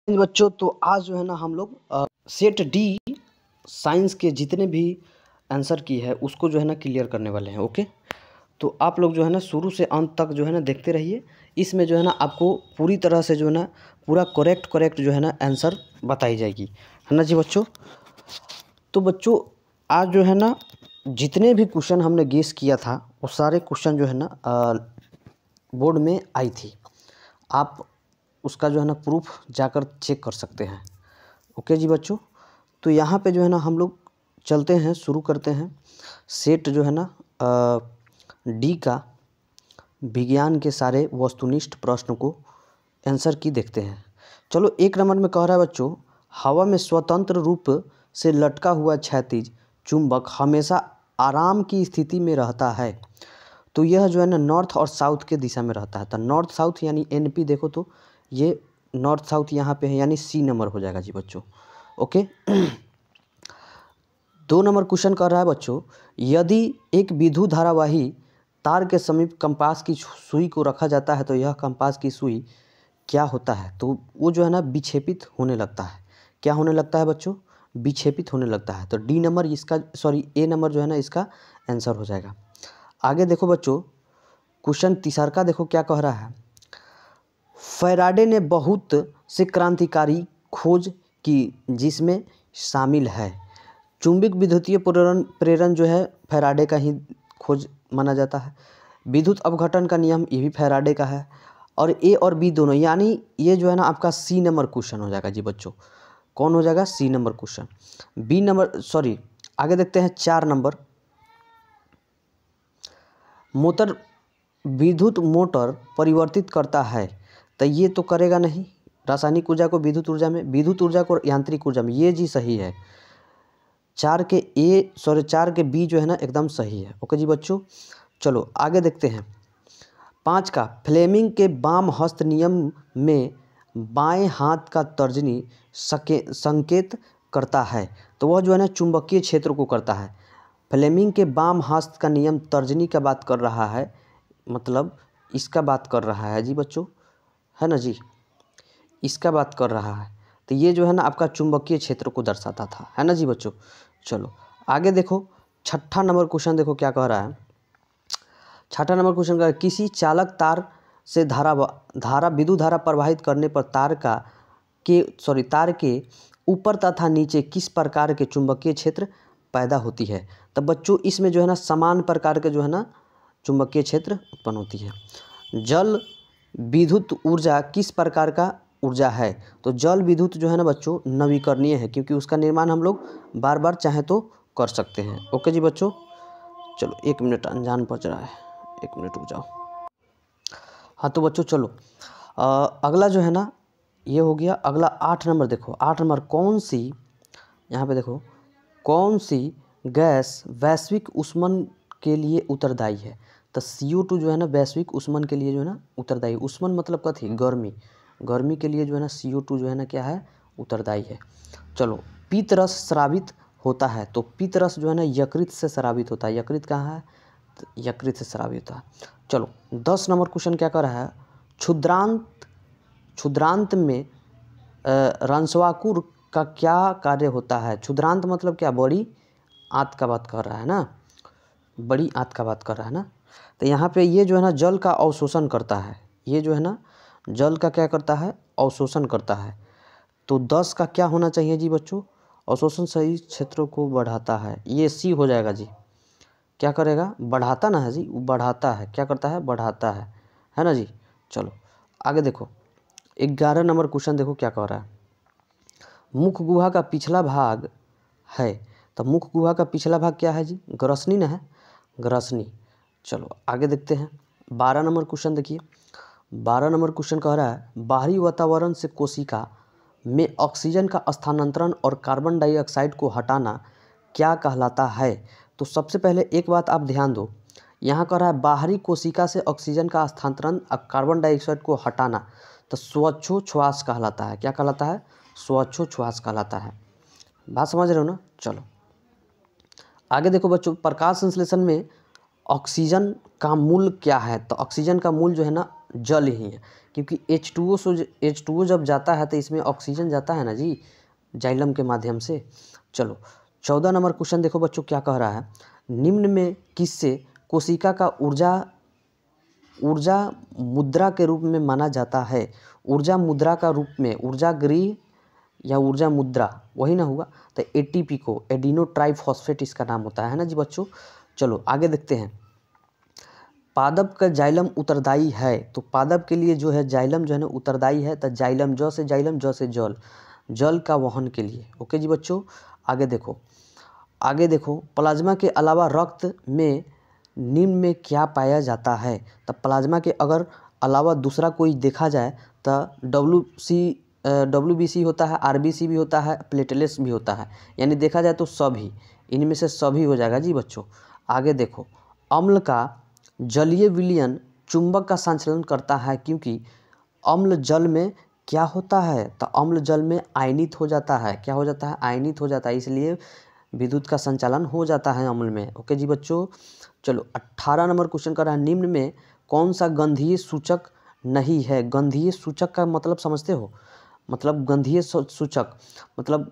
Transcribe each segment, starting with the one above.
बच्चों तो आज जो है ना हम लोग सेट डी साइंस के जितने भी आंसर की है उसको जो है ना क्लियर करने वाले हैं। ओके, तो आप लोग जो है ना शुरू से अंत तक जो है ना देखते रहिए। इसमें जो है ना आपको पूरी तरह से जो है ना पूरा करेक्ट जो है ना आंसर बताई जाएगी, है ना जी बच्चों। तो बच्चों आज जो है ना जितने भी क्वेश्चन हमने गेस किया था वो सारे क्वेश्चन जो है ना बोर्ड में आई थी। आप उसका जो है ना प्रूफ जाकर चेक कर सकते हैं। ओके जी बच्चों, तो यहाँ पे जो है ना हम लोग चलते हैं, शुरू करते हैं सेट जो है ना डी का विज्ञान के सारे वस्तुनिष्ठ प्रश्न को आंसर की देखते हैं। चलो, एक नंबर में कह रहा है बच्चों, हवा में स्वतंत्र रूप से लटका हुआ क्षैतिज चुंबक हमेशा आराम की स्थिति में रहता है। तो यह जो है ना नॉर्थ और साउथ के दिशा में रहता है। तो नॉर्थ साउथ यानी एनपी देखो तो ये नॉर्थ साउथ यहाँ पे है, यानी सी नंबर हो जाएगा जी बच्चों। ओके 2 नंबर क्वेश्चन कर रहा है बच्चों, यदि एक विद्युत धारावाही तार के समीप कंपास की सुई को रखा जाता है तो यह कंपास की सुई क्या होता है? तो वो जो है ना विक्षेपित होने लगता है। क्या होने लगता है बच्चों? विक्षेपित होने लगता है। तो डी नंबर इसका, सॉरी ए नंबर जो है ना इसका आंसर हो जाएगा। आगे देखो बच्चों, क्वेश्चन तीसरा का देखो क्या कह रहा है, फैराडे ने बहुत से क्रांतिकारी खोज की जिसमें शामिल है। चुंबक विद्युतीय प्रेरण जो है फैराडे का ही खोज माना जाता है। विद्युत अपघटन का नियम ये भी फैराडे का है। और ए और बी दोनों, यानी ये जो है ना आपका सी नंबर क्वेश्चन हो जाएगा जी बच्चों। कौन हो जाएगा? C number question. B number, sorry आगे देखते हैं 4 नंबर, मोटर विद्युत मोटर परिवर्तित करता है। तो ये तो करेगा नहीं, रासायनिक ऊर्जा को विद्युत ऊर्जा में, विद्युत ऊर्जा को यांत्रिक ऊर्जा में, ये जी सही है। 4 के बी जो है ना एकदम सही है। ओके जी बच्चों, चलो आगे देखते हैं 5 का, फ्लेमिंग के वाम हस्त नियम में बाएं हाथ का तर्जनी संकेत करता है। तो वह जो है ना चुंबकीय क्षेत्र को करता है। फ्लेमिंग के वाम हस्त का नियम तर्जनी का बात कर रहा है, मतलब इसका बात कर रहा है जी बच्चों, है ना जी, इसका बात कर रहा है। तो ये जो है ना आपका चुंबकीय क्षेत्र को दर्शाता था, है ना जी बच्चों। चलो आगे देखो, 6ठा नंबर क्वेश्चन देखो क्या कह रहा है। 6ठा नंबर क्वेश्चन का, किसी चालक तार से विद्युत धारा प्रवाहित करने पर तार के ऊपर तथा नीचे किस प्रकार के चुंबकीय क्षेत्र पैदा होती है? तब बच्चों इसमें जो है ना समान प्रकार के जो है ना चुंबकीय क्षेत्र उत्पन्न होती है। जल विद्युत ऊर्जा किस प्रकार का ऊर्जा है? तो जल विद्युत जो है ना बच्चों नवीकरणीय है, क्योंकि उसका निर्माण हम लोग बार बार चाहे तो कर सकते हैं। ओके जी बच्चों, चलो 1 मिनट अनजान बज रहा है, 1 मिनट रुक जाओ। हाँ तो बच्चों चलो अगला जो है ना ये हो गया। अगला 8 नंबर देखो, 8 नंबर कौन सी, यहाँ पे देखो, कौन सी गैस वैश्विक ऊष्मन के लिए उत्तरदायी है? तो CO2 जो है ना वैश्विक ऊष्मन के लिए जो है ना उत्तरदायी। ऊष्मन मतलब कथी? गर्मी। गर्मी के लिए जो है ना CO2 जो है ना क्या है? उत्तरदायी है। चलो, पीत रस स्रावित होता है। तो पीत रस जो है ना यकृत से स्रावित होता है। यकृत कहाँ है? तो यकृत से स्रावित होता है। चलो 10 नंबर क्वेश्चन क्या कर रहा है, क्षुद्रांत में रंसवाकुर का क्या कार्य होता है? क्षुद्रांत मतलब क्या? बड़ी आंत का बात कर रहा है ना, बड़ी आंत का बात कर रहा है ना। तो यहाँ पे ये जो है ना जल का अवशोषण करता है। ये जो है ना जल का क्या करता है? अवशोषण करता है। तो 10 का क्या होना चाहिए जी बच्चों? अवशोषण सही क्षेत्रों को बढ़ाता है। ये सी हो जाएगा जी। क्या करेगा? बढ़ाता ना है जी, वो बढ़ाता है। क्या करता है? बढ़ाता है ना जी। चलो आगे देखो, 11 नंबर क्वेश्चन देखो क्या कह रहा है, मुख गुहा का पिछला भाग है। तो मुख गुहा का पिछला भाग क्या है जी? ग्रसनी ना है, ग्रसनी। चलो आगे देखते हैं 12 नंबर क्वेश्चन देखिए। 12 नंबर क्वेश्चन कह रहा है, बाहरी वातावरण से कोशिका में ऑक्सीजन का स्थानांतरण और कार्बन डाइऑक्साइड को हटाना क्या कहलाता है? तो सबसे पहले एक बात आप ध्यान दो, यहाँ कह रहा है बाहरी कोशिका से ऑक्सीजन का स्थानांतरण और कार्बन डाइऑक्साइड को हटाना, तो श्वासोच्छ्वास कहलाता है। क्या कहलाता है? श्वासोच्छ्वास कहलाता है। बात समझ रहे हो ना। चलो आगे देखो बच्चों, प्रकाश संश्लेषण में ऑक्सीजन का मूल क्या है? तो ऑक्सीजन का मूल जो है ना जल ही है, क्योंकि H2O जब जाता है तो इसमें ऑक्सीजन जाता है ना जी, जाइलम के माध्यम से। चलो 14 नंबर क्वेश्चन देखो बच्चों क्या कह रहा है, निम्न में किससे कोशिका का ऊर्जा मुद्रा के रूप में माना जाता है। ऊर्जा मुद्रा का रूप में, ऊर्जा गृह या ऊर्जा मुद्रा वही ना होगा, तो एटीपी को, एडिनो ट्राइफॉस्फेट इसका नाम होता है ना जी बच्चों। चलो आगे देखते हैं, पादप का जाइलम उत्तरदायी है, तो पादप के लिए जो है जाइलम जो है ना उत्तरदायी है, तो जाइलम, ज से जाइलम, ज से जल, जल का वहन के लिए। ओके जी बच्चों, आगे देखो प्लाज्मा के अलावा रक्त में निम्न में क्या पाया जाता है। तो प्लाज्मा के अगर अलावा दूसरा कोई देखा जाए तो WBC होता है, RBC भी होता है, प्लेटलेट्स भी होता है, यानी देखा जाए तो सभी, इनमें से सभी हो जाएगा जी बच्चों। आगे देखो, अम्ल का जलीय विलयन चुंबक का संचालन करता है, क्योंकि अम्ल जल में क्या होता है, तो अम्ल जल में आयनित हो जाता है। क्या हो जाता है, आयनित हो जाता है, इसलिए विद्युत का संचालन हो जाता है अम्ल में। ओके जी बच्चों। चलो 18 नंबर क्वेश्चन कर रहा है, निम्न में कौन सा गंधीय सूचक नहीं है। गंधीय सूचक का मतलब समझते हो, मतलब गंधीय सूचक मतलब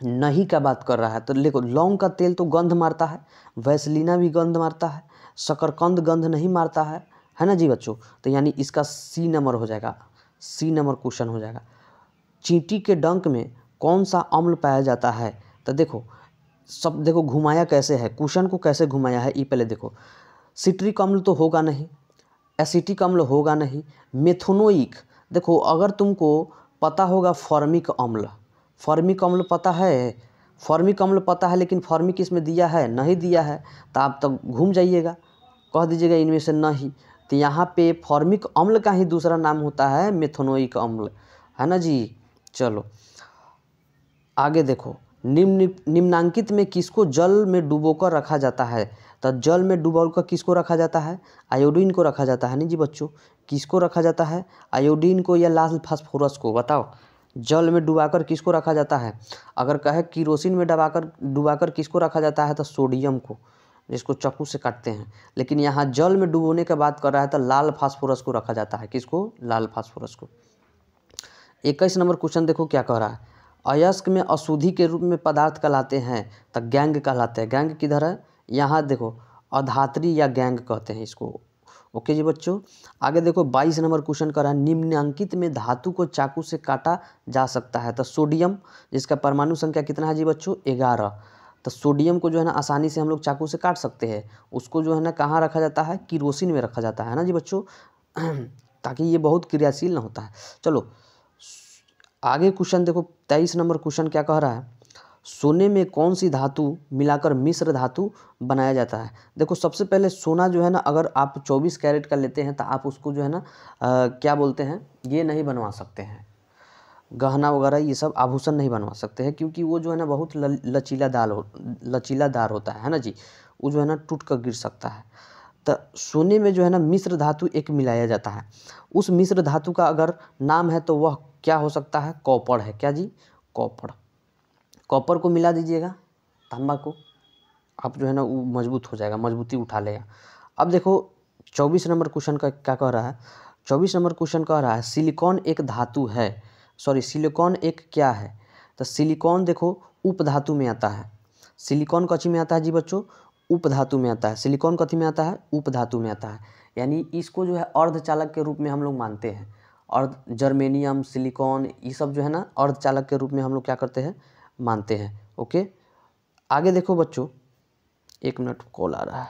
नहीं का बात कर रहा है। तो देखो लौंग का तेल तो गंध मारता है, वैसलीना भी गंध मारता है, शकरकंद गंध नहीं मारता है ना जी बच्चों। तो यानी इसका सी नंबर हो जाएगा, सी नंबर क्वेश्चन हो जाएगा। चींटी के डंक में कौन सा अम्ल पाया जाता है। तो देखो सब देखो घुमाया कैसे है, क्वेश्चन को कैसे घुमाया है, ये पहले देखो। सिट्रिक अम्ल तो होगा नहीं, एसिटिक अम्ल होगा नहीं, मेथोनोइक, देखो अगर तुमको पता होगा फॉर्मिक अम्ल, फॉर्मिक अम्ल पता है, फॉर्मिक अम्ल पता है, लेकिन फॉर्मिक इसमें दिया है नहीं दिया है, तो आप तब घूम जाइएगा, कह दीजिएगा इनमें से नहीं। तो यहाँ पे फॉर्मिक अम्ल का ही दूसरा नाम होता है मेथोनोइक अम्ल, है ना जी। चलो आगे देखो, निम्नांकित में किसको जल में डुबोकर रखा जाता है। तो जल में डुबोकर किसको रखा जाता है, आयोडीन को रखा जाता है नहीं जी बच्चों। किसको रखा जाता है, आयोडीन को या लाल फास्फोरस को, बताओ जल में डुबाकर किसको रखा जाता है। अगर कहे किरोसिन में डुबाकर किसको रखा जाता है, तो सोडियम को, जिसको चाकू से काटते हैं। लेकिन यहाँ जल में डुबोने की बात कर रहा है तो लाल फास्फोरस को रखा जाता है। किसको, लाल फास्फोरस को। 21 नंबर क्वेश्चन देखो क्या कह रहा है, अयस्क में अशुद्धि के रूप में पदार्थ कहलाते हैं, तो गैंग कहलाते हैं। गैंग किधर है, यहाँ देखो अधात्री या गैंग कहते हैं इसको। ओके जी बच्चों। आगे देखो 22 नंबर क्वेश्चन कर रहा है, निम्नांकित में धातु को चाकू से काटा जा सकता है। तो सोडियम, जिसका परमाणु संख्या कितना है जी बच्चों, 11। तो सोडियम को जो है ना आसानी से हम लोग चाकू से काट सकते हैं। उसको जो है ना कहाँ रखा जाता है, किरोसिन में रखा जाता है ना जी बच्चों, ताकि ये बहुत क्रियाशील ना होता है। चलो आगे क्वेश्चन देखो 23 नंबर क्वेश्चन क्या कह रहा है, सोने में कौन सी धातु मिलाकर मिश्र धातु बनाया जाता है। देखो सबसे पहले सोना जो है ना, अगर आप 24 कैरेट का लेते हैं तो आप उसको जो है ना क्या बोलते हैं, ये नहीं बनवा सकते हैं, गहना वगैरह ये सब आभूषण नहीं बनवा सकते हैं, क्योंकि वो जो है ना बहुत लचीलादार होता है ना जी, वो जो है ना टूट कर गिर सकता है। तो सोने में जो है ना मिश्र धातु एक मिलाया जाता है। उस मिश्र धातु का अगर नाम है तो वह क्या हो सकता है, कॉपर है। क्या जी, कॉपर। कॉपर को मिला दीजिएगा तांबा को, आप जो है ना वो मजबूत हो जाएगा, मजबूती उठा लेगा। अब देखो 24 नंबर क्वेश्चन का क्या कह रहा है, 24 नंबर क्वेश्चन कह रहा है सिलिकॉन एक धातु है, सिलिकॉन एक क्या है। तो सिलिकॉन देखो उप धातु में आता है। सिलिकॉन कथी में आता है जी बच्चों, उप धातु में आता है। सिलिकॉन कथी में आता है, उप धातु में आता है। यानी इसको जो है अर्धचालक के रूप में हम लोग मानते हैं। और जर्मेनियम, सिलिकॉन, ये सब जो है ना अर्धचालक के रूप में हम लोग क्या करते हैं, मानते हैं। ओके आगे देखो बच्चों, 1 मिनट कॉल आ रहा है।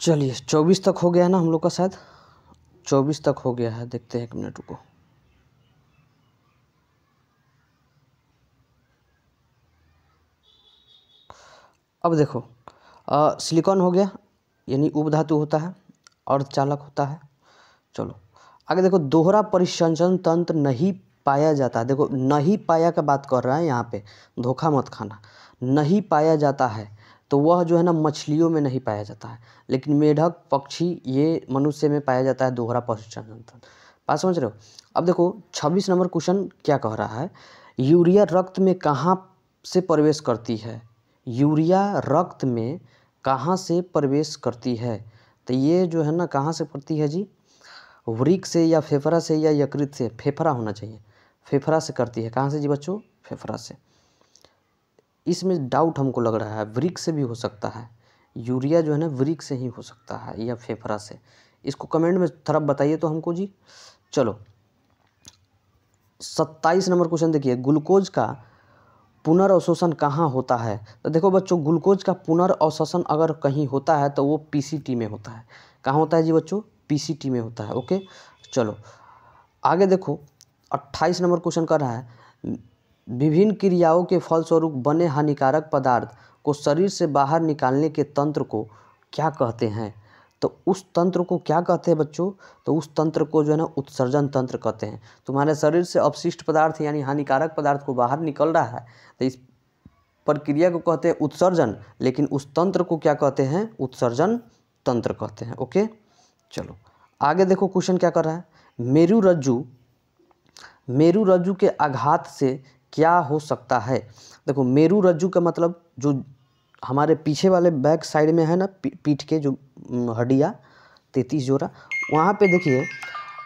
चलिए 24 तक हो गया ना हम लोग का, शायद 24 तक हो गया है, देखते हैं 1 मिनट रुको। अब देखो सिलिकॉन हो गया, यानी उपधातु होता है, अर्धचालक होता है। चलो आगे देखो, दोहरा परिसंचरण तंत्र नहीं पाया जाता है। देखो नहीं पाया का बात कर रहा है यहाँ पे, धोखा मत खाना। नहीं पाया जाता है तो वह जो है ना मछलियों में नहीं पाया जाता है, लेकिन मेढक, पक्षी, ये मनुष्य में पाया जाता है दोहरा परिसंचरण तंत्र। बात समझ रहे हो। अब देखो 26 नंबर क्वेश्चन क्या कह रहा है, यूरिया रक्त में कहाँ से प्रवेश करती है। यूरिया रक्त में कहाँ से प्रवेश करती है। तो ये जो है ना कहाँ से पड़ती है जी, वृक्क से या फेफड़ा से या यकृत से, फेफड़ा होना चाहिए, फेफड़ा से करती है। कहाँ से जी बच्चों, फेफड़ा से। इसमें डाउट हमको लग रहा है, वृक्क से भी हो सकता है, यूरिया जो है ना वृक्क से ही हो सकता है या फेफड़ा से। इसको कमेंट में थोड़ा बताइए तो हमको जी। चलो 27 नंबर क्वेश्चन देखिए, ग्लूकोज का पुनर्अवशोषण कहाँ होता है। तो देखो बच्चों, ग्लूकोज का पुनर्अवशोषण अगर कहीं होता है तो वो पीसीटी में होता है। कहाँ होता है जी बच्चों, पीसीटी में होता है। ओके चलो आगे देखो, 28 नंबर क्वेश्चन कर रहा है, विभिन्न क्रियाओं के फलस्वरूप बने हानिकारक पदार्थ को शरीर से बाहर निकालने के तंत्र को क्या कहते हैं। तो उस तंत्र को क्या कहते हैं बच्चों, तो उस तंत्र को जो है ना उत्सर्जन तंत्र कहते हैं। तुम्हारे शरीर से अपशिष्ट पदार्थ यानी हानिकारक पदार्थ को बाहर निकल रहा है तो इस प्रक्रिया को कहते हैं उत्सर्जन, लेकिन उस तंत्र को क्या कहते हैं, उत्सर्जन तंत्र कहते हैं। ओके चलो आगे देखो, क्वेश्चन क्या कर रहा है, मेरुरज्जु के आघात से क्या हो सकता है। देखो मेरुरज्जु का मतलब जो हमारे पीछे वाले बैक साइड में है ना, पीठ के जो हड्डियाँ 33 जोड़ा, वहाँ पे देखिए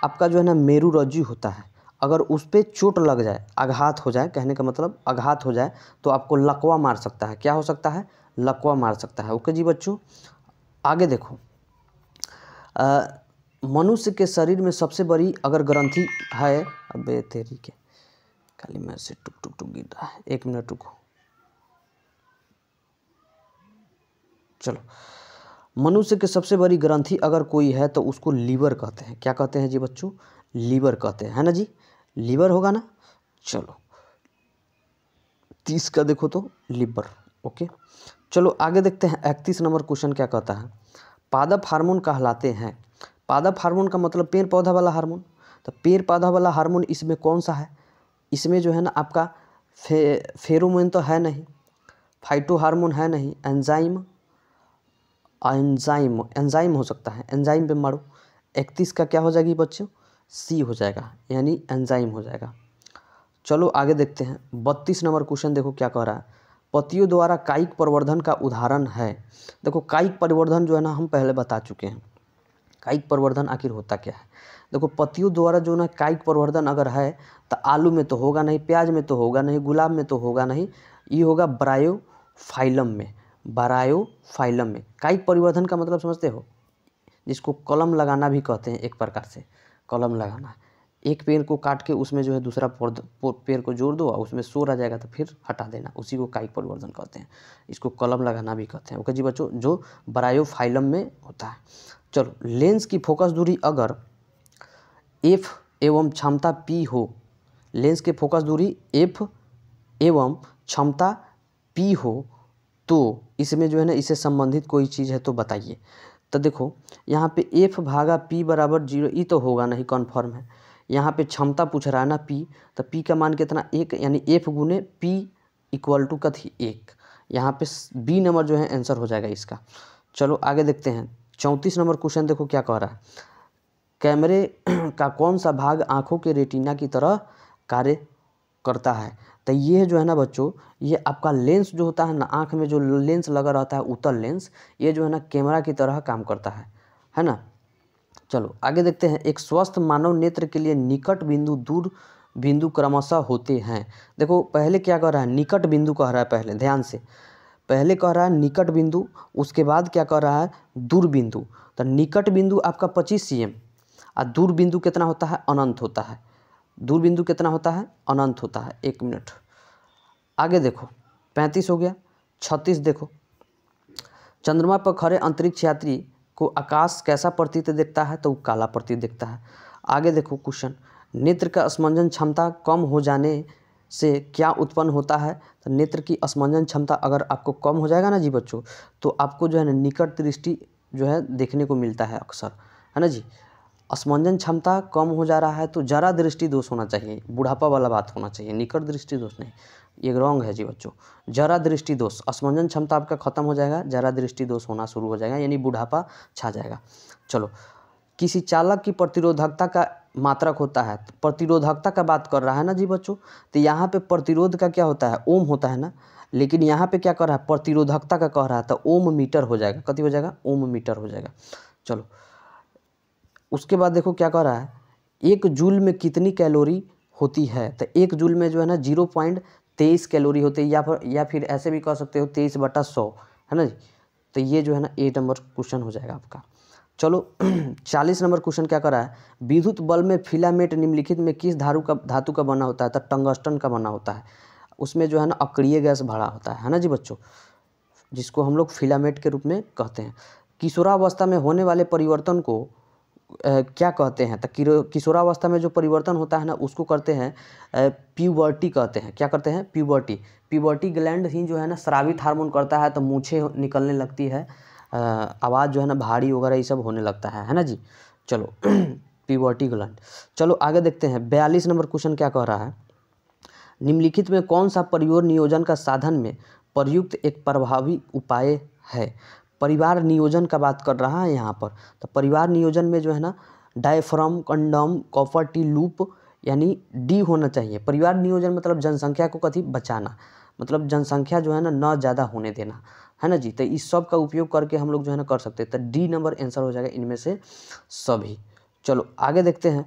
आपका जो है ना मेरुरज्जु होता है। अगर उस पर चोट लग जाए, आघात हो जाए, कहने का मतलब आघात हो जाए तो आपको लकवा मार सकता है। क्या हो सकता है, लकवा मार सकता है। ओके जी बच्चों आगे देखो, मनुष्य के शरीर में सबसे बड़ी अगर ग्रंथि है, अबे तेरी के खाली में से टुक टुक टुक गिर रहा है, 1 मिनट रुको। चलो मनुष्य के सबसे बड़ी ग्रंथि अगर कोई है तो उसको लीवर कहते हैं। क्या कहते हैं जी बच्चों, लीवर कहते हैं, है ना जी, लीवर होगा ना। चलो 30 का देखो तो लीवर। ओके चलो आगे देखते हैं, 31 नंबर क्वेश्चन क्या कहता है, पादप हार्मोन कहलाते हैं। पादप हार्मोन का मतलब पेड़ पौधा वाला हार्मोन। तो पेड़ पौधा वाला हार्मोन इसमें कौन सा है, इसमें जो है ना आपका फेरोमोन तो है नहीं, फाइटो हार्मोन है नहीं, एंजाइम हो सकता है, एंजाइम पे मारो। 31 का क्या हो जाएगी बच्चों, सी हो जाएगा, यानी एंजाइम हो जाएगा। चलो आगे देखते हैं, 32 नंबर क्वेश्चन देखो क्या कह रहा है, पतियों द्वारा कायिक प्रवर्धन का उदाहरण है। देखो कायिक परिवर्धन जो है ना हम पहले बता चुके हैं, कायिक परिवर्धन आखिर होता क्या है। देखो पतियों द्वारा जो ना कायिक परिवर्धन अगर है तो आलू में तो होगा नहीं, प्याज में तो होगा नहीं, गुलाब में तो होगा नहीं, ये होगा ब्रायोफाइलम में। ब्रायोफाइलम में कायिक परिवर्धन का मतलब समझते हो, जिसको कलम लगाना भी कहते हैं, एक प्रकार से कलम लगाना। एक पेड़ को काट के उसमें जो है दूसरा पेड़ को जोड़ दो और उसमें शोर आ जाएगा तो फिर हटा देना, उसी को कायिक परिवर्धन कहते हैं। इसको कलम लगाना भी कहते हैं। ओके जी बच्चों, जो ब्रायोफाइलम में होता है। चलो लेंस की फोकस दूरी अगर f एवं क्षमता p हो, लेंस के फोकस दूरी f एवं क्षमता p हो तो इसमें जो है ना इससे संबंधित कोई चीज़ है तो बताइए। तो देखो यहाँ पे f भागा p बराबर 0, ये तो होगा नहीं, कन्फर्म है। यहाँ पे क्षमता पूछ रहा है ना p, तो p का मान कितना 1, यानी f गुने p इक्वल टू कथी 1। यहाँ पे b नंबर जो है आंसर हो जाएगा इसका। चलो आगे देखते हैं, 34 नंबर क्वेश्चन देखो क्या कह रहा है, कैमरे का कौन सा भाग आँखों के रेटिना की तरह कार्य करता है। तो ये जो है ना बच्चों, ये आपका लेंस जो होता है ना, आँख में जो लेंस लगा रहता है उत्तल लेंस, ये जो है ना कैमरा की तरह काम करता है ना। चलो आगे देखते हैं, एक स्वस्थ मानव नेत्र के लिए निकट बिंदु दूर बिंदु क्रमशः होते हैं। देखो पहले क्या कह रहा है, निकट बिंदु कह रहा है, पहले ध्यान से, पहले कह रहा है निकट बिंदु, उसके बाद क्या कह रहा है दूर बिंदु। तो निकट बिंदु आपका 25 cm और दूर बिंदु कितना होता है, अनंत होता है। दूर बिंदु कितना होता है, अनंत होता है। 1 मिनट आगे देखो, 35 हो गया। 36 देखो, चंद्रमा पर खड़े अंतरिक्ष यात्री को आकाश कैसा प्रतीत दिखता है, तो काला प्रतीत दिखता है। आगे देखो क्वेश्चन, नेत्र का स्पंदन क्षमता कम हो जाने से क्या उत्पन्न होता है। तो नेत्र की स्पंदन क्षमता अगर आपको कम हो जाएगा ना जी बच्चों, तो आपको जो है ना निकट दृष्टि जो है देखने को मिलता है अक्सर, है ना जी। स्पंदन क्षमता कम हो जा रहा है तो जरा दृष्टि दोष होना चाहिए, बुढ़ापा वाला बात होना चाहिए, निकट दृष्टि दोष नहीं, ये रॉन्ग है जी बच्चों। जरा दृष्टि दोष, स्पंदन क्षमता आपका खत्म हो जाएगा, जरा दृष्टि दोष होना शुरू हो जाएगा, यानी बुढ़ापा छा जाएगा। चलो, किसी चालक की प्रतिरोधकता का मात्रक होता है, तो प्रतिरोधकता का बात कर रहा है ना जी बच्चों, तो यहाँ पे प्रतिरोध का क्या होता है, ओम होता है ना, लेकिन यहाँ पे क्या कर रहा है, प्रतिरोधकता का कह रहा है, तो ओम मीटर हो जाएगा। कति हो जाएगा, ओम मीटर हो जाएगा। चलो उसके बाद देखो क्या कह रहा है, 1 जूल में कितनी कैलोरी होती है। तो 1 जूल में जो है ना 0.23 कैलोरी होती है, या फिर ऐसे भी कह सकते हो 23/100, है ना जी। तो ये जो है ना 8 नंबर क्वेश्चन हो जाएगा आपका। चलो 40 नंबर क्वेश्चन क्या कर रहा है, विद्युत बल्ब में फिलामेंट निम्नलिखित में किस धातु का बना होता है। तो टंगस्टन का बना होता है। उसमें जो है ना अक्रिय गैस भरा होता है ना जी बच्चों, जिसको हम लोग फिलामेंट के रूप में कहते हैं। किशोरावस्था में होने वाले परिवर्तन को क्या कहते हैं। तो किशोरावस्था में जो परिवर्तन होता है ना उसको करते हैं प्यूबर्टी कहते हैं। क्या करते हैं, प्यूबर्टी। प्यूबर्टी ग्लैंड ही जो है ना स्रावित हार्मोन करता है, तो मूछें निकलने लगती है, आवाज़ जो है ना भारी वगैरह ये सब होने लगता है ना जी। चलो प्यूबर्टी ग्लैंड। चलो आगे देखते हैं 42 नंबर क्वेश्चन क्या कह रहा है, निम्नलिखित में कौन सा परिवार नियोजन का साधन में प्रयुक्त एक प्रभावी उपाय है। परिवार नियोजन का बात कर रहा है यहाँ पर। तो परिवार नियोजन में जो है ना diaphragm, condom, copper T loop यानी डी होना चाहिए। परिवार नियोजन मतलब जनसंख्या को कथी बचाना, मतलब जनसंख्या जो है ना न ज़्यादा होने देना, है ना जी। तो इस सब का उपयोग करके हम लोग जो है ना कर सकते हैं। तो डी नंबर आंसर हो जाएगा इनमें से सभी। चलो आगे देखते हैं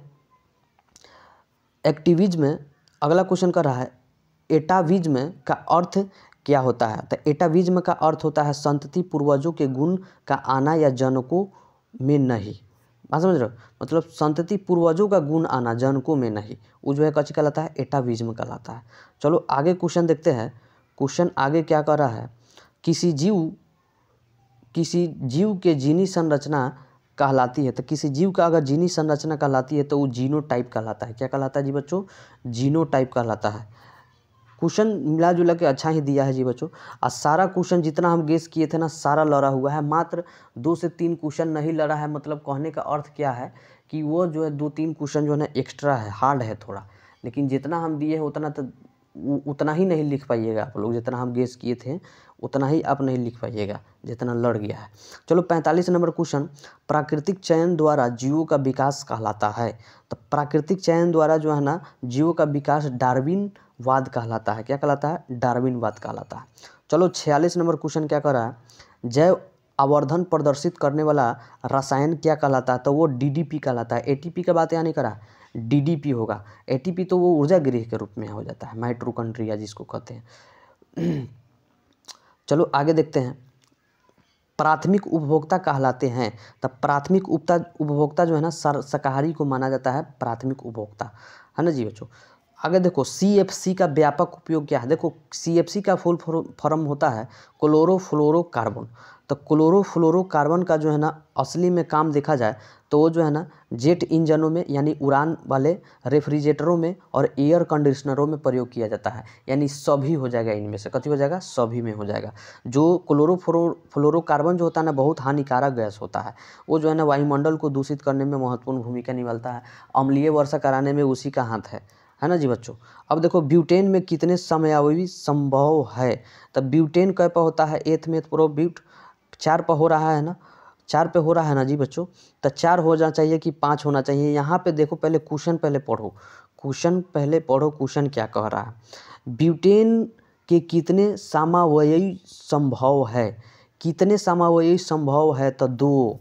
एक्टिविज्म में अगला क्वेश्चन कर रहा है, एटाविज्म का अर्थ क्या होता है। तो एटाविज्म का अर्थ होता है संतति पूर्वजों के गुण का आना या जनकों में नहीं। बात समझ रहे हो, मतलब संतति पूर्वजों का गुण आना जनकों में नहीं, वो जो है कच्ची कहलाता है, एटाविज्म कहलाता है। चलो आगे क्वेश्चन देखते हैं। क्वेश्चन आगे क्या कर रहा है, किसी जीव के जीनी संरचना कहलाती है। तो किसी जीव का अगर जीनी संरचना कहलाती है तो वो जीनोटाइप कहलाता है। क्या कहलाता है जी बच्चों, जीनोटाइप कहलाता है। क्वेश्चन मिला जुला के अच्छा ही दिया है जी बच्चों। और सारा क्वेश्चन जितना हम गेस किए थे ना सारा लड़ा हुआ है, मात्र 2 से 3 क्वेश्चन नहीं लड़ा है। मतलब कहने का अर्थ क्या है कि वो जो है 2-3 क्वेश्चन जो है ना एक्स्ट्रा है, हार्ड है थोड़ा, लेकिन जितना हम दिए हैं उतना ही नहीं लिख पाइएगा आप लोग। जितना हम गेस किए थे उतना ही आप नहीं लिख पाइएगा जितना लड़ गया है। चलो 45 नंबर क्वेश्चन, प्राकृतिक चयन द्वारा जीवों का विकास कहलाता है। तो प्राकृतिक चयन द्वारा जो है ना जीवों का विकास डार्विनवाद कहलाता है। क्या कहलाता है, डार्विनवाद कहलाता है। चलो 46 नंबर क्वेश्चन क्या कर रहा है, जैव आवर्धन प्रदर्शित करने वाला रसायन क्या कहलाता है। तो वो डीडीपी कहलाता है। एटीपी का बात यहाँ नहीं करा, डीडीपी होगा। एटीपी तो वो ऊर्जा गृह के रूप में हो जाता है, माइटोकॉन्ड्रिया जिसको कहते हैं। चलो आगे देखते हैं, प्राथमिक उपभोक्ता कहलाते हैं। तब प्राथमिक उपभोक्ता जो है ना शाकाहारी को माना जाता है प्राथमिक उपभोक्ता, है ना जी बच्चों। आगे देखो CFC का व्यापक उपयोग क्या है। देखो CFC का फुल फॉर्म होता है क्लोरोफ्लोरोकार्बन। तो क्लोरोफ्लोरोकार्बन का जो है ना असली में काम देखा जाए तो वो जो है ना जेट इंजनों में यानी उड़ान वाले रेफ्रिजरेटरों में और एयर कंडीशनरों में प्रयोग किया जाता है। यानी सभी हो जाएगा, इनमें से कथी हो जाएगा, सभी में हो जाएगा। जो क्लोरोफ्लोरोकार्बन जो होता है ना बहुत हानिकारक गैस होता है। वो जो है ना वायुमंडल को दूषित करने में महत्वपूर्ण भूमिका निभाता है। अम्लीय वर्षा कराने में उसी का हाथ है ना जी बच्चों। अब देखो ब्यूटेन में कितने समयावयवी संभव है। तब ब्यूटेन कै पे होता है, एथ में प्रो ब्यूट 4 पे हो रहा है ना, 4 पे हो रहा है ना जी बच्चों। तो 4 हो जाना चाहिए कि 5 होना चाहिए। यहाँ पे देखो पहले क्वेश्चन पहले पढ़ो, क्वेश्चन क्या कह रहा है। ब्यूटेन के कितने समयावयवी संभव है, कितने समयावयवी संभव है। तो 2।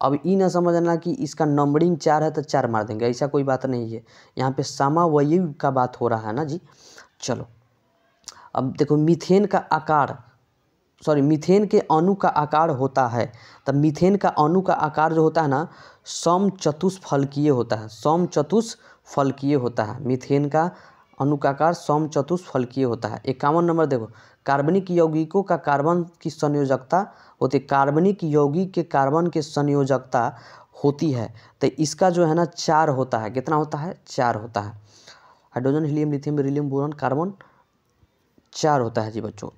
अब ये ना समझना कि इसका नंबरिंग 4 है तो 4 मार देंगे, ऐसा कोई बात नहीं है। यहाँ पे समयावयवी का बात हो रहा है ना जी। चलो अब देखो मीथेन के अणु का आकार होता है। तब मीथेन का अणु का आकार जो होता है ना समचतुष्फलकीय होता है, समचतुष्फलकीय होता है। मीथेन का अणु का आकार समचतुष्फलकीय होता है। 51 नंबर देखो, कार्बनिक यौगिकों का कार्बन की संयोजकता होती है। कार्बनिक यौगिक के कार्बन की संयोजकता होती है तो इसका जो है ना 4 होता है। कितना होता है, 4 होता है। Hydrogen, helium, lithium, beryllium, boron, carbon 4 होता है जी बच्चों।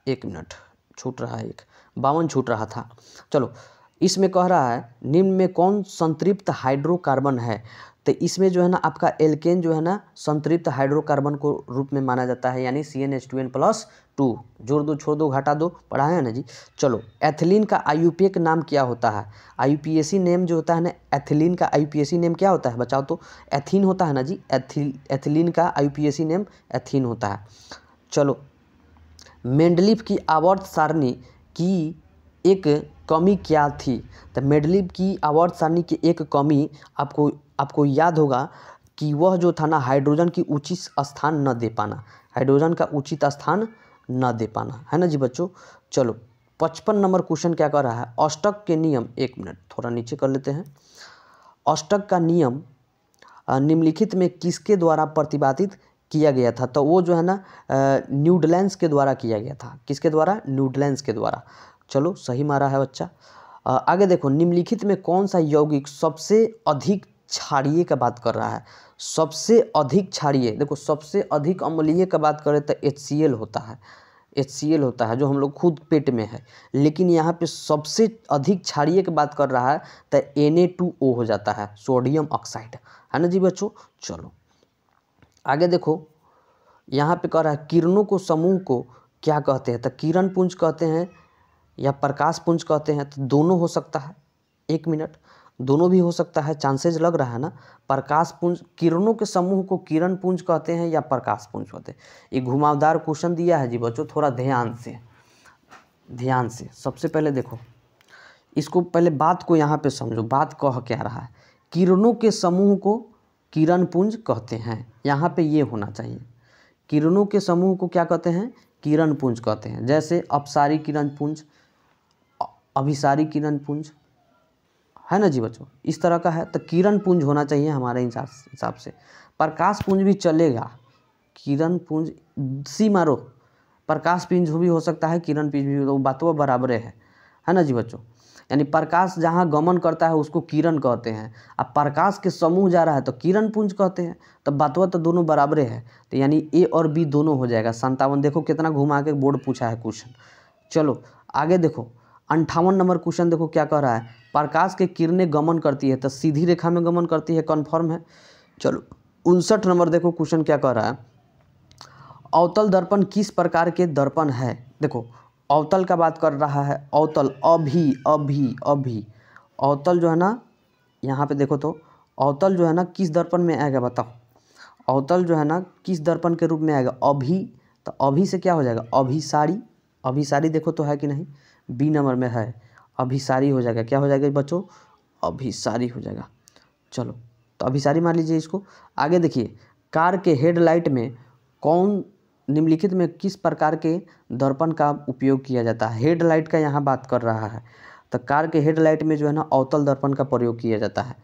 1 मिनट छूट रहा है, 52 छूट रहा था। चलो इसमें कह रहा है निम्न में कौन संतृप्त हाइड्रोकार्बन है। तो इसमें जो है ना आपका एल्केन जो है ना संतृप्त हाइड्रोकार्बन को रूप में माना जाता है, यानी CnH2n+2। जोड़ दो छोड़ दो घटा दो, पढ़ा है ना जी। चलो एथिलीन का IUPAC नाम क्या होता है। IUPAC नेम जो होता है ना, एथिलीन का IUPAC नेम क्या होता है बताओ तो। एथीन होता है ना जी, एथिलीन का IUPAC नेम एथीन होता है। चलो मेंडलीफ की आवर्त सारणी की एक कमी क्या थी? तो मेंडलीव की आवर्त सारणी की एक कमी आपको याद होगा कि वह जो था ना, हाइड्रोजन की उचित स्थान न दे पाना, हाइड्रोजन का उचित स्थान न दे पाना, है ना जी बच्चों। चलो 55 नंबर क्वेश्चन क्या कर रहा है, अष्टक के नियम, एक मिनट थोड़ा नीचे कर लेते हैं। अष्टक का नियम निम्नलिखित में किसके द्वारा प्रतिपादित किया गया था? तो वो जो है ना न्यूटन के द्वारा किया गया था। किसके द्वारा? न्यूटन के द्वारा। चलो सही मारा है बच्चा। आगे देखो, निम्नलिखित में कौन सा यौगिक सबसे अधिक क्षारीय का बात कर रहा है? सबसे अधिक क्षारीय, देखो सबसे अधिक अम्लीय का बात करें तो HCl होता है, HCl होता है जो हम लोग खुद पेट में है। लेकिन यहाँ पे सबसे अधिक क्षारीय की बात कर रहा है तो Na2O हो जाता है, सोडियम ऑक्साइड, है ना जी बच्चों। चलो आगे देखो, यहाँ पे कह रहा है किरणों को समूह को क्या कहते हैं? तो किरण पुंज कहते हैं या प्रकाश पुंज कहते हैं? तो दोनों हो सकता है, एक मिनट, दोनों भी हो सकता है, चांसेस लग रहा है ना। प्रकाश पुंज, किरणों के समूह को किरण पुंज कहते हैं या प्रकाश पुंज कहते हैं? ये घुमावदार क्वेश्चन दिया है जी बच्चों, थोड़ा ध्यान से। सबसे पहले देखो, इसको पहले बात को यहाँ पे समझो, बात कह क्या रहा है। किरणों के समूह को किरण पुंज कहते हैं, यहाँ पे ये होना चाहिए। किरणों के समूह को क्या कहते हैं? किरण पुंज कहते हैं। जैसे अपसारी किरण पुंज, अभिसारी किरण पुंज, है ना जी बच्चों, इस तरह का है। तो किरण पुंज होना चाहिए हमारे हिसाब से। प्रकाश पुंज भी चलेगा, किरण पुंज सी मारो, प्रकाश पुंज भी हो सकता है, किरण पुंज भी, तो बातों बराबर है ना जी बच्चों। यानी प्रकाश जहाँ गमन करता है उसको किरण कहते हैं, अब प्रकाश के समूह जा रहा है तो किरण पुंज कहते हैं। तो बातों तो दोनों बराबर है, तो यानी A और B दोनों हो जाएगा। 57, देखो कितना घुमा के बोर्ड पूछा है क्वेश्चन। चलो आगे देखो, 58 नंबर क्वेश्चन देखो क्या कह रहा है, प्रकाश के किरणें गमन करती है तो सीधी रेखा में गमन करती है, कन्फर्म है। चलो 59 नंबर देखो क्वेश्चन क्या कह रहा है, अवतल दर्पण किस प्रकार के दर्पण है? देखो अवतल का बात कर रहा है, अवतल, अभी अवतल जो है ना, यहाँ पे देखो तो अवतल जो है ना किस दर्पण में आएगा बताओ? अवतल जो है ना किस दर्पण के रूप में आएगा? अभी, तो अभी से क्या हो जाएगा? अभिसारी, अभिसारी देखो तो है कि नहीं, B नंबर में है, अभिसारी हो जाएगा। क्या हो जाएगा बच्चों? अभिसारी हो जाएगा। चलो तो अभिसारी मान लीजिए इसको। आगे देखिए, कार के हेडलाइट में कौन, निम्नलिखित में किस प्रकार के दर्पण का उपयोग किया जाता है? हेडलाइट का यहाँ बात कर रहा है, तो कार के हेडलाइट में जो है ना अवतल दर्पण का प्रयोग किया जाता है।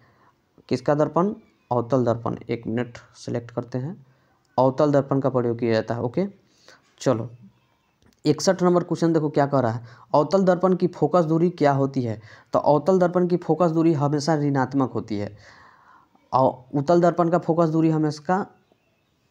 किसका दर्पण? अवतल दर्पण। एक मिनट सेलेक्ट करते हैं, अवतल दर्पण का प्रयोग किया जाता है। ओके चलो 61 नंबर क्वेश्चन देखो क्या कह रहा है, अवतल दर्पण की फोकस दूरी क्या होती है? तो अवतल दर्पण की फोकस दूरी हमेशा ऋणात्मक होती है, और उत्तल दर्पण का फोकस दूरी हमेशा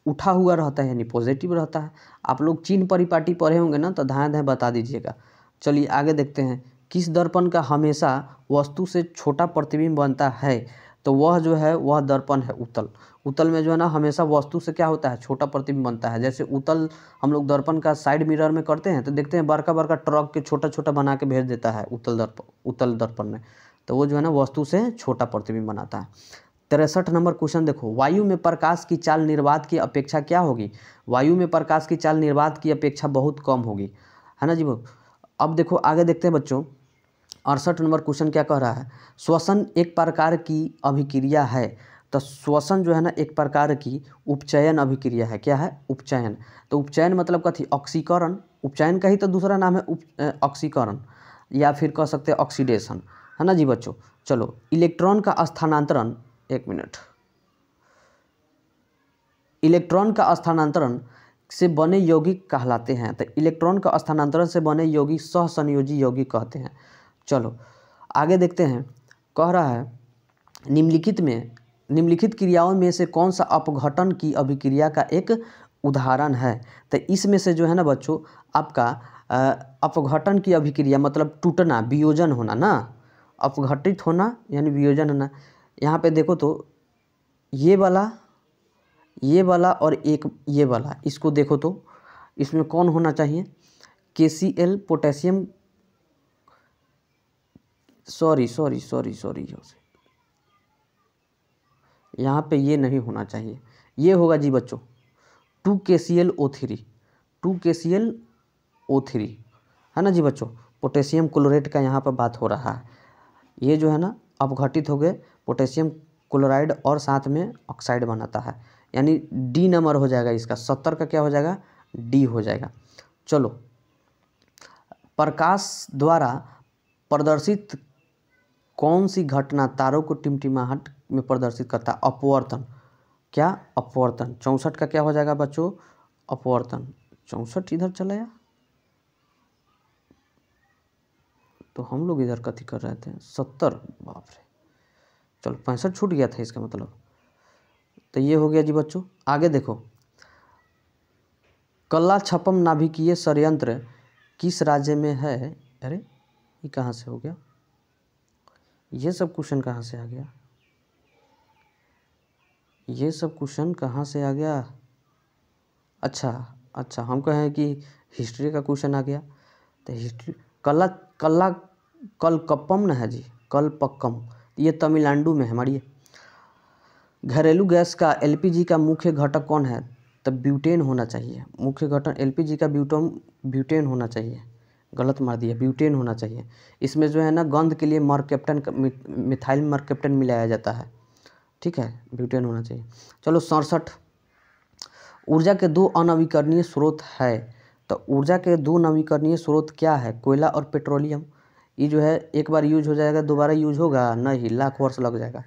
उठा हुआ रहता है, यानी पॉजिटिव रहता है। आप लोग चिन्ह परिपाटी पढ़े होंगे ना, तो धाएं बता दीजिएगा। चलिए आगे देखते हैं, किस दर्पण का हमेशा वस्तु से छोटा प्रतिबिंब बनता है? तो वह जो है वह दर्पण है उत्तल। उत्तल में जो है ना हमेशा वस्तु से क्या होता है? छोटा प्रतिबिंब बनता है। जैसे उत्तल हम लोग दर्पण का साइड मिरर में करते हैं तो देखते हैं बड़का बड़का ट्रक के छोटा छोटा बना के भेज देता है उत्तल दर्पण में, तो वो जो है ना वस्तु से छोटा प्रतिबिंब बनाता है। 63 नंबर क्वेश्चन देखो, वायु में प्रकाश की चाल निर्वात की अपेक्षा क्या होगी? वायु में प्रकाश की चाल निर्वात की अपेक्षा बहुत कम होगी, है ना जी। अब देखो आगे देखते हैं बच्चों, 68 नंबर क्वेश्चन क्या कह रहा है, श्वसन एक प्रकार की अभिक्रिया है। तो श्वसन जो है ना एक प्रकार की उपचयन अभिक्रिया है। क्या है? उपचयन। तो उपचयन मतलब कथी? ऑक्सीकरण। उपचयन का ही तो दूसरा नाम है ऑक्सीकरण, या फिर कह सकते हैं ऑक्सीडेशन, है ना जी बच्चों। चलो इलेक्ट्रॉन का स्थानांतरण, एक मिनट, इलेक्ट्रॉन का स्थानांतरण से बने यौगिक कहलाते हैं। तो इलेक्ट्रॉन का स्थानांतरण से बने यौगिक सहसंयोजी यौगिक कहते हैं। चलो आगे देखते हैं, कह रहा है निम्नलिखित क्रियाओं में से कौन सा अपघटन की अभिक्रिया का एक उदाहरण है? तो इसमें से जो है ना बच्चों आपका अपघटन की अभिक्रिया मतलब टूटना, वियोजन होना ना, अपघटित होना यानी वियोजन होना। यहाँ पे देखो तो ये वाला और एक ये वाला, इसको देखो तो इसमें कौन होना चाहिए? KCl पोटेशियम, सॉरी यहाँ पे ये नहीं होना चाहिए, ये होगा जी बच्चों 2KClO3, 2KClO3, है ना जी बच्चों। पोटेशियम क्लोरेट का यहाँ पर बात हो रहा है। ये जो है ना अपघटित हो गए पोटेशियम क्लोराइड और साथ में ऑक्साइड बनाता है, यानी डी नंबर हो जाएगा इसका। 70 का क्या हो जाएगा, डी हो जाएगा। चलो, प्रकाश द्वारा प्रदर्शित कौन सी घटना तारों को टिमटिमाहट में प्रदर्शित करता है, अपवर्तन। क्या, अपवर्तन। 64 का क्या हो जाएगा बच्चों, अपवर्तन। 64 इधर चला या तो हम लोग इधर कथी कर रहे थे, 70, बाप रे। चलो 65 छूट गया था इसका मतलब। तो ये हो गया जी बच्चों। आगे देखो, कला छपम नाभिकीय षड्यंत्र किस राज्य में है। अरे ये कहाँ से हो गया, ये सब क्वेश्चन कहाँ से आ गया, ये सब क्वेश्चन कहाँ से आ गया। अच्छा हम कहें कि हिस्ट्री का क्वेश्चन आ गया। तो हिस्ट्री कलकप्पम न है जी, कलपक्कम, ये तमिलनाडु में है हमारी। घरेलू गैस का एलपीजी का मुख्य घटक कौन है, तब ब्यूटेन होना चाहिए। मुख्य घटक एलपीजी का ब्यूटेन होना चाहिए, गलत मार दिया, ब्यूटेन होना चाहिए। इसमें जो है ना गंध के लिए मरकेप्टन मिथाइल मरकेप्टन मिलाया जाता है, ठीक है, ब्यूटेन होना चाहिए। चलो 67, ऊर्जा के दो अनवीकरणीय स्रोत है। तो ऊर्जा के दो नवीकरणीय स्रोत क्या है, कोयला और पेट्रोलियम। ये जो है एक बार यूज हो जाएगा, दोबारा यूज होगा नहीं, लाख वर्ष लग जाएगा।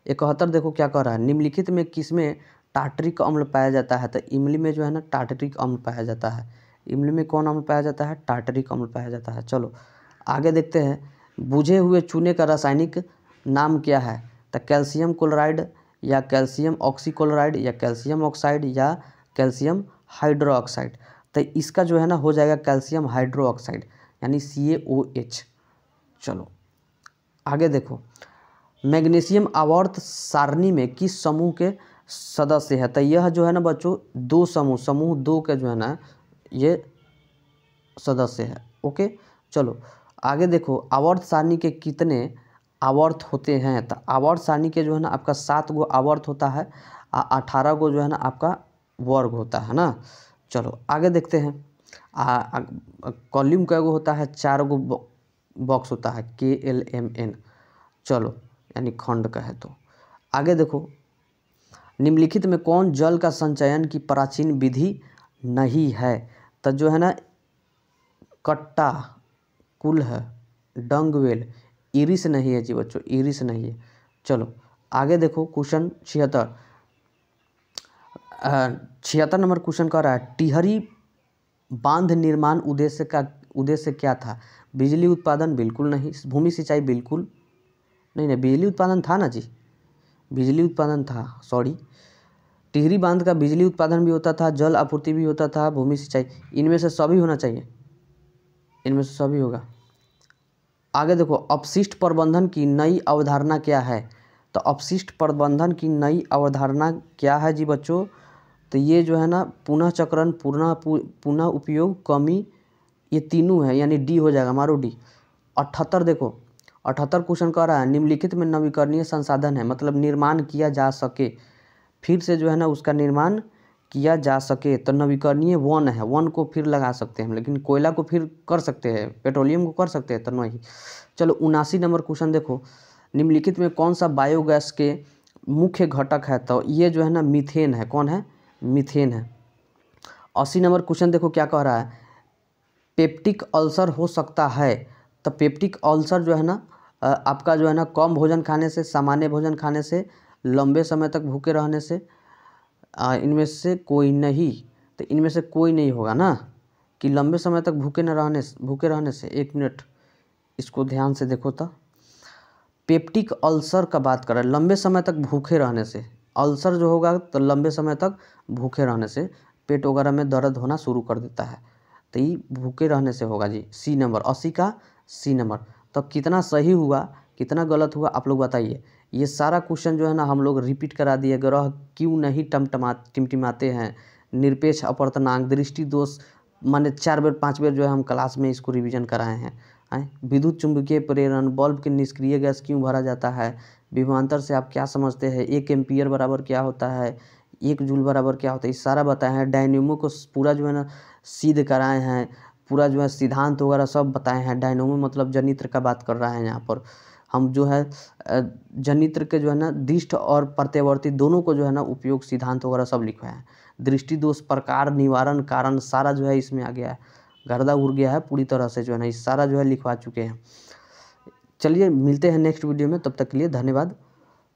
71 देखो क्या कह रहा है, निम्नलिखित में किसमें टार्टरिक अम्ल पाया जाता है। तो इमली में जो है ना टार्टरिक अम्ल पाया जाता है। इमली में कौन अम्ल पाया जाता है, टार्टरिक अम्ल पाया जाता है। चलो आगे देखते हैं, बुझे हुए चूने का रासायनिक नाम क्या है। तो कैल्शियम क्लोराइड या कैल्शियम ऑक्सीक्लोराइड या कैल्शियम ऑक्साइड या कैल्शियम हाइड्रोक्साइड। तो इसका जो है ना हो जाएगा कैल्शियम हाइड्रोक्साइड, यानी CaOH। चलो आगे देखो, मैग्नीशियम आवर्त सारणी में किस समूह के सदस्य है। तो यह जो है ना बच्चों दो समूह 2 के जो है ना ये सदस्य है। ओके, चलो आगे देखो, आवर्त सारणी के कितने आवर्त होते हैं। तो आवर्त सारणी के जो है ना आपका 7 गो आवर्त होता है, 18 गो जो है ना आपका वर्ग होता है ना। चलो आगे देखते हैं, कॉलम का गो होता है, 4 गो बॉक्स होता है, KLMN। चलो यानी खंड का है। तो आगे देखो, निम्नलिखित में कौन जल का संचयन की प्राचीन विधि नहीं है। तो जो है ना कट्टा, कुल्ह, डंगवेल, इरिस नहीं है जी बच्चों, इरिस नहीं है। चलो आगे देखो, क्वेश्चन 76 नंबर क्वेश्चन कह रहा है, टिहरी बांध निर्माण उद्देश्य क्या था। बिजली उत्पादन बिल्कुल नहीं, भूमि सिंचाई बिल्कुल नहीं, बिजली उत्पादन था ना जी, बिजली उत्पादन था, सॉरी। टिहरी बांध का बिजली उत्पादन भी होता था, जल आपूर्ति भी होता था, भूमि सिंचाई, इनमें से सभी होना चाहिए, इनमें से सभी होगा। आगे देखो, अपशिष्ट प्रबंधन की नई अवधारणा क्या है। तो अपशिष्ट प्रबंधन की नई अवधारणा क्या है जी बच्चों। तो ये जो है ना पुनः चक्रण, पुनः उपयोग, कमी, ये तीनों है, यानी डी हो जाएगा, मारो डी। 78 देखो, 78 क्वेश्चन कह रहा है, निम्नलिखित में नवीकरणीय संसाधन है, मतलब निर्माण किया जा सके, फिर से जो है ना उसका निर्माण किया जा सके। तो नवीकरणीय वन है, वन को फिर लगा सकते हैं हम, लेकिन कोयला को फिर कर सकते हैं, पेट्रोलियम को कर सकते हैं तो नहीं। चलो 79 नंबर क्वेश्चन देखो, निम्नलिखित में कौन सा बायोगैस के मुख्य घटक है। तो ये जो है ना मीथेन है, कौन है, मीथेन है। 80 नंबर क्वेश्चन देखो क्या कह रहा है, पेप्टिक अल्सर हो सकता है। तो पेप्टिक अल्सर जो है ना आपका जो है ना कम भोजन खाने से, सामान्य भोजन खाने से, लंबे समय तक भूखे रहने से, इनमें से कोई नहीं। तो इनमें से कोई नहीं होगा ना, कि लंबे समय तक भूखे रहने से। 1 मिनट इसको ध्यान से देखो। तो पेप्टिक अल्सर का बात कर रहा है, लंबे समय तक भूखे रहने से। अल्सर जो होगा तो लंबे समय तक भूखे रहने से पेट वगैरह में दर्द होना शुरू कर देता है, तो ये भूखे रहने से होगा जी, सी नंबर, 80 का सी नंबर। तो कितना सही हुआ कितना गलत हुआ आप लोग बताइए। ये सारा क्वेश्चन जो है ना हम लोग रिपीट करा दिए, ग्रह क्यों नहीं टिमटिमाते हैं, निरपेक्ष अपवर्तनांक, दृष्टि दोष, माने 4 बार 5 बार जो है हम क्लास में इसको रिवीजन कराए हैं। विद्युत चुंबकीय प्रेरण, बल्ब के निष्क्रिय गैस क्यों भरा जाता है, विभवांतर से आप क्या समझते हैं, 1 एम्पियर बराबर क्या होता है, 1 जूल बराबर क्या होता है, ये सारा बताए हैं। डायनेमो को पूरा जो है ना सिद्ध कराए हैं, पूरा जो है सिद्धांत वगैरह सब बताए हैं। डायनोमो मतलब जनित्र का बात कर रहा है यहाँ पर। हम जो है जनित्र के जो है ना दिष्ट और प्रत्यावर्ती दोनों को जो है ना उपयोग सिद्धांत वगैरह सब लिखवाए हैं। दृष्टि दोष प्रकार निवारण कारण सारा जो है इसमें आ गया है, गर्दा उड़ गया है पूरी तरह से जो है ना, इस सारा जो है लिखवा चुके हैं। चलिए मिलते हैं नेक्स्ट वीडियो में, तब तक के लिए धन्यवाद।